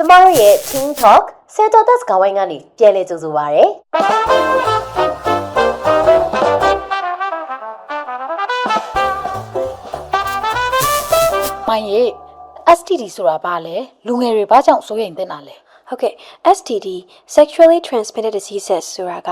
ကျမတို့ရဲ့ Team Talk ဆယ်တော်သက်စကားဝိုင်းကနေပြန်လည်ကြိုဆိုပါရစေ။မိုင်းရဲ့ STD ဆိုတာဘာလဲလူငယ်တွေဘာကြောင့်စိုးရိမ်တင်တာလဲ ဟုတ်ကဲ့ STD Sexually Transmitted Diseases ဆိုတာက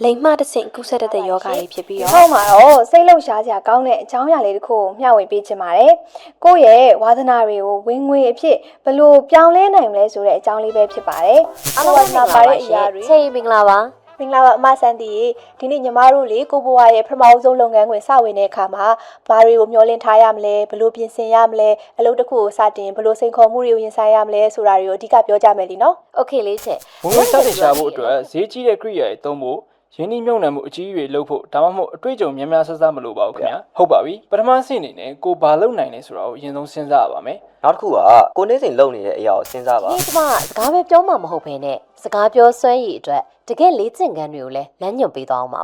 လိင်မှတစ်ဆင့်ကူးစက်တဲ့ယောဂါတွေဖြစ်ပြီးတော့ဟုတ်မှာတော့စိတ်လှုပ်ရှားစရာကောင်းတဲ့အကြောင်းအရာလေးတစ်ခုကိုမျှဝေပေးချင်ပါတယ်။ကိုယ့်ရဲ့ဝါသနာတွေကိုဝင်ငွေအဖြစ်ဘယ်လိုပြောင်းလဲနိုင်မလဲဆိုတဲ့အကြောင်းလေးပဲဖြစ်ပါတယ်။ အားလုံးပဲပါတဲ့အရာတွေချိန်မင်္ဂလာပါမင်္ဂလာပါအမဆန်တီဒီနေ့ညီမတို့လေကိုဘွားရဲ့ပထမဆုံးလုပ်ငန်းခွင်စဝင်တဲ့အခါမှာဘာတွေကိုမျှော်လင့်ထားရမလဲဘယ်လိုပြင်ဆင်ရမလဲအလုပ်တစ်ခုကိုစတင်ဘယ်လိုစိန်ခေါ်မှုတွေကိုရင်ဆိုင်ရမလဲဆိုတာတွေကိုအဓိကပြောကြမယ်လीနော် โอเคလေးချက် ဝင်ဝင်စတင်ရှာဖို့အတွက်ဈေးကြီးတဲ့ကိရိယာတွေသုံးဖို့ရင်းနှီးမြှုပ်နှံမှုအကြီးအကျယ်လုပ်ဖို့ဒါမှမဟုတ်အတွေ့အကြုံများများဆဆမလို့ပါဘူးခင်ဗျာဟုတ်ပါပြီပထမဆင့်အနေနဲ့ကိုဘာလုပ်နိုင်လဲဆိုတာကိုအရင်ဆုံးစဉ်းစားရပါမယ်နောက်တစ်ခုကကိုနေစဉ်လုပ်နေတဲ့အရာကိုစဉ်းစားပါဒီကစကားပဲပြောမှမဟုတ်ဘဲနဲ့စကားပြောစွမ်းရည်အတွက်တကယ်လေ့ကျင့်ခန်းတွေကိုလည်းလမ်းညွှန်ပေးသွားအောင်ပါ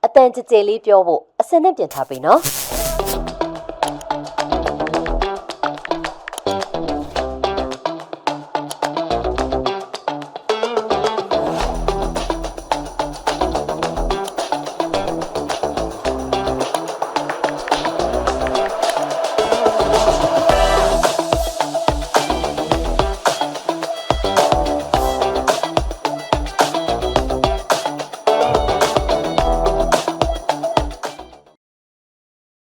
အတန်ကြည်ကြည်လေးပြောဖို့အစင်းနဲ့ပြင်ထားပြီနော်